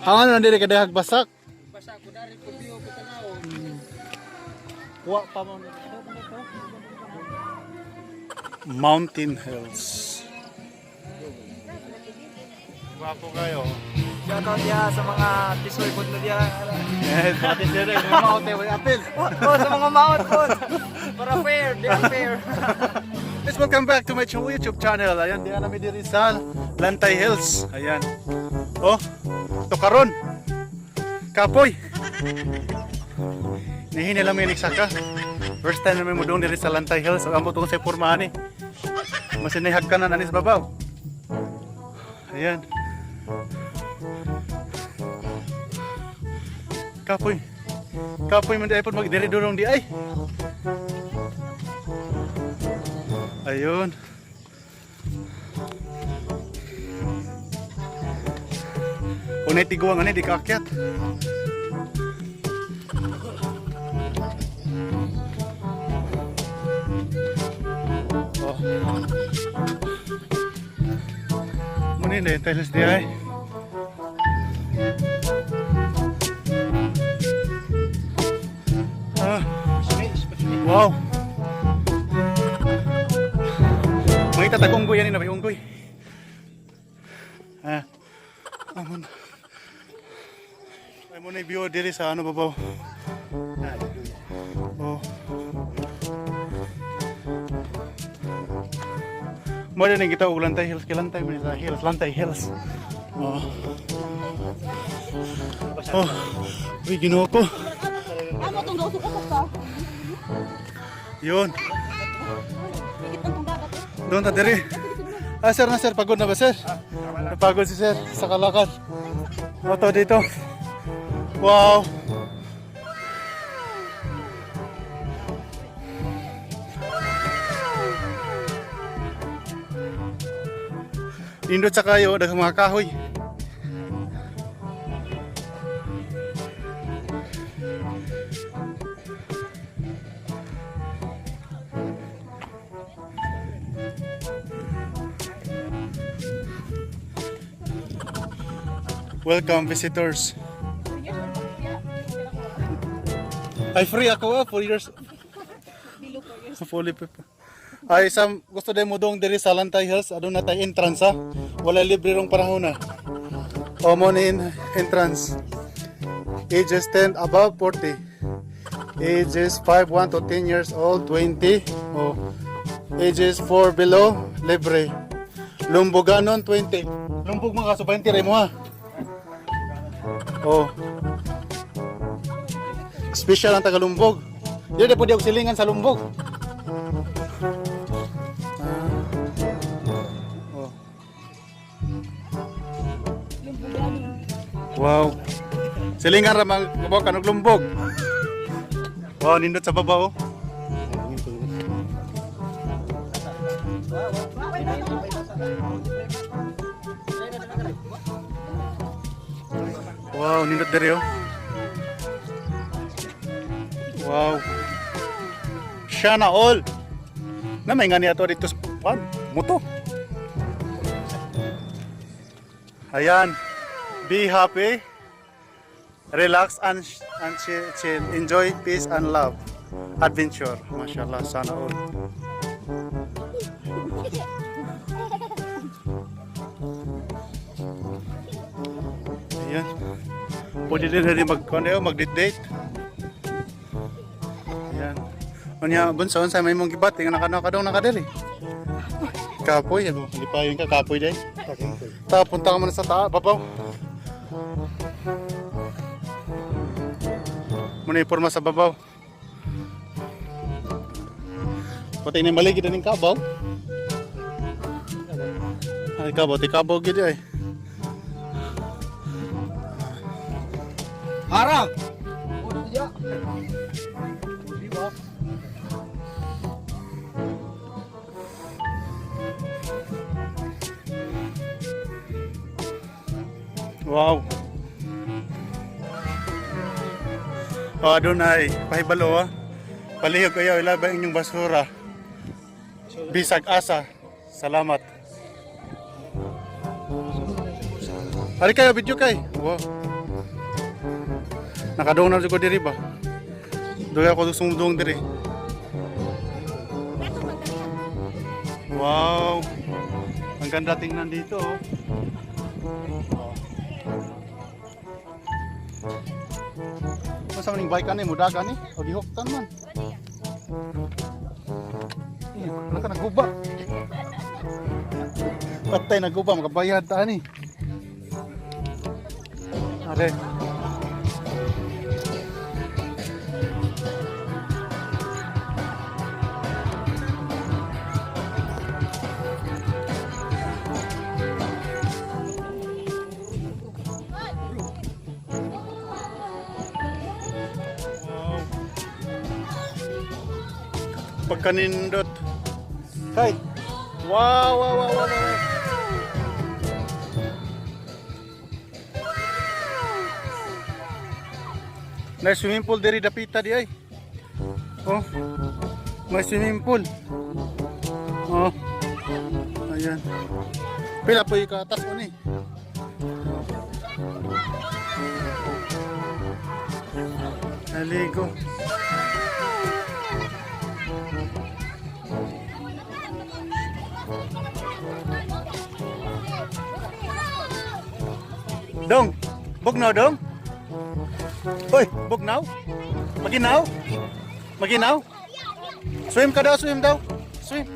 Ano na diri kadahag basak? Basak ko dari ko biyo ko tanaw. Wa pa mo. Mountain Hills. Wapo kayo. Shoutout dia sa mga tisoy pod na dia. Pati sila yung mga hotel with apel. Sa mga maot pod. Para fair, di fair. Let's welcome back to my YouTube channel. Ayan, di namin diri sa Lantay Hills. Ayan. Oh, to karon. Kapoy. Nihini lang may nagsaka. First time namin mo doon diri sa Lantay Hills. Ang amot ko sa pormahan eh. Masinihag ka na nanis babaw. Ayan. Kapoy. Kapoy man di ay pod magdiri durong di ay. Ayun. Unay tiguang ani di kaakyat. Oh. Muni na teles di ay. Ah. Wow. May tatagunggoy yan na may unggoy. Ah. Amon. Ay mo na view diri sa ano babaw. Oh. Mo din kita og Lantay Hills, Lantay man sa Hills, Lantay Hills. Oh. Oh. Uy, Ginoo ko. Amo tong daw suko ka. Yun. Higit ang dagat. Doon ta diri. Ah, sir na sir, pagod na ba sir? Napagod si sir sa kalakad. Oto dito. Wow. Indot sa kayo, daghang mga kahoy. Welcome visitors. Ay free ako 4 years. Fully paper. Ay sam gusto din mo dong diri sa Lantay Hills, adun na tay entrance ha. Wala libre rong panahon na. O mo ni entrance. Ages 10 above 40. Ages 5 1 to 10 years old 20. O ages 4 below libre. Lumboganon 20. Lumbog mga kaso 20 rin mo ha. Oh. Special ang Tagalumbog. Di po di ako silingan sa Lumbog. Oh. Wow. Silingan ra mang kabaw kanog Lumbog. Wow, nindot sa babaw. Wow, nindot diri oh. Wow. Sana all. Na may nga niya to dito sa pan, moto. Ayan. Be happy. Relax and chill. Enjoy peace and love. Adventure. Mashallah, sana all. Ayan. Pwede din rin mag-date. Ayan. Kanya bunso sa may mong gibat, nga nakadong nakadali. Kapoy, ano? Lipayon ka, kapoy din. Punta ka muna sa babaw. Muna iporma sa babaw. Pati ni maligi din yung kabaw. Ay, kabaw gid ay. Harap. Wow. Oh, doon ay pahibalo ah. Palihog kayo, ilabay inyong basura. Bisag asa. Salamat. Hari kayo video kay. Wow. Nakadong na ko diri ba? Doy ako sumudong diri. Wow. Ang ganda tingnan dito. Masa maning bike ani mudaga ni o gihuktan man. Wala ka naguba. Patay naguba makabayad ta ani. Are. Pagkanindot. Kay. Wow, wow, wow, wow, wow. May swimming pool diri dapita di ay. Oh. May swimming pool. Oh. Ayan. Pila po ikatas mo ni. Aligo. Dong, bugnaw dong. Hoy, bugnaw. Maginaw. Maginaw. Swim ka daw, swim daw. Swim.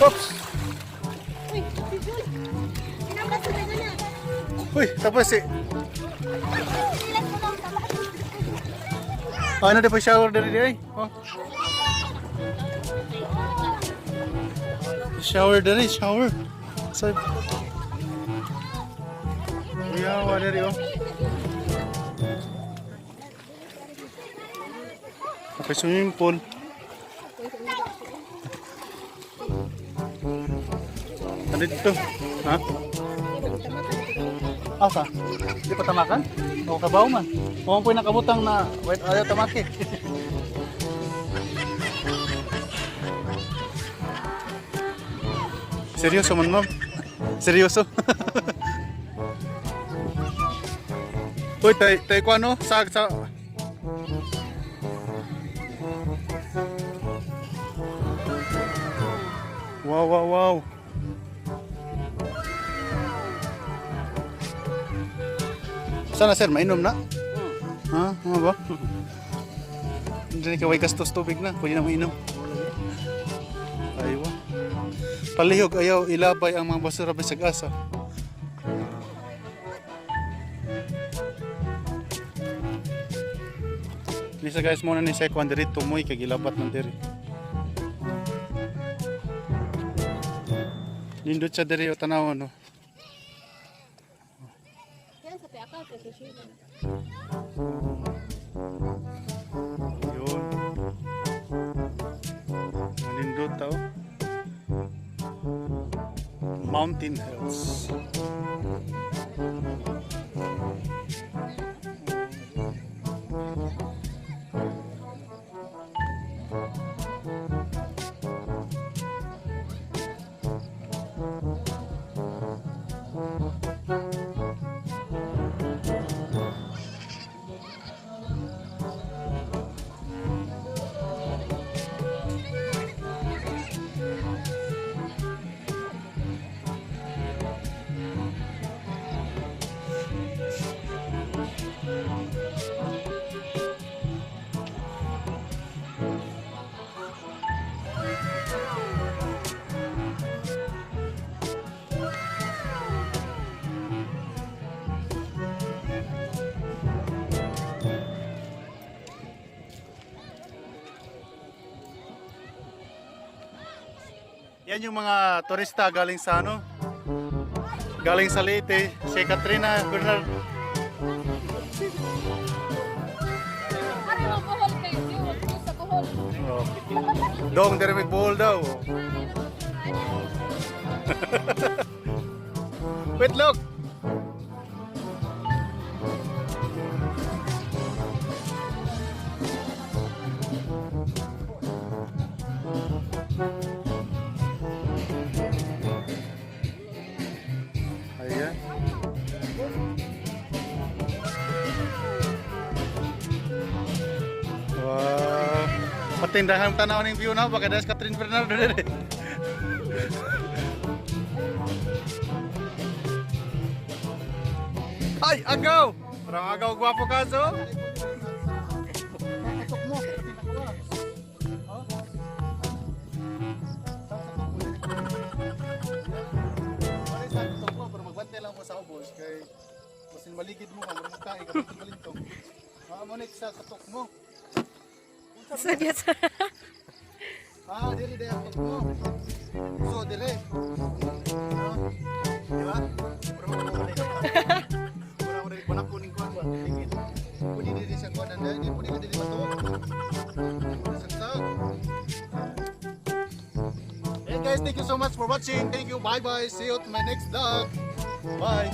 Oops. Uy, tapos si. Ano na pa shower dari dia? Oh. Shower dari, shower. So, yeah, what dari oh. Apa swimming pool? Ada dito, ha? Asa? Di pa tamakan? O kabaw man? Kung po nakabutang na wait ayaw tamaki. Seryoso man ma'am? Seryoso? Uy, tayo ko ano? Sa... Wow, wow, wow. Sana sir, mainom na? Ha? Ano ba? Hindi ka way gastos tubig na. Pwede na mainom. Aywa. Palihog ayaw ilabay ang mga basura bisag asa. Lisa guys muna ni sa kwan diri tumoy kag ilabat man diri. Nindot sa diri o tanaw no. Yun. Nindot tao. Mountain Hills. Yan yung mga turista galing sa ano? Galing sa Leyte, si Katrina Bernard. Oh. Dong, dari may bohol daw. Wait, look! tindahang tanaw ning view na baka das Catherine Bernardo dire. Ay, agaw! Parang agaw gwapo ka so. Magbantay lang mo sa ubos kay kasi maligid mo kung magkain ka pag balintong. Maamonik sa katok mo. Serius. Dili dahil katok mo. So, dili. Di ba? Pero wala kuning kuwan ba? Pwede dili siya kuwan na hindi pwede ka dili matok. Sagsag. Hey guys, thank you so much for watching. Thank you. Bye bye. See you at my next vlog. Bye.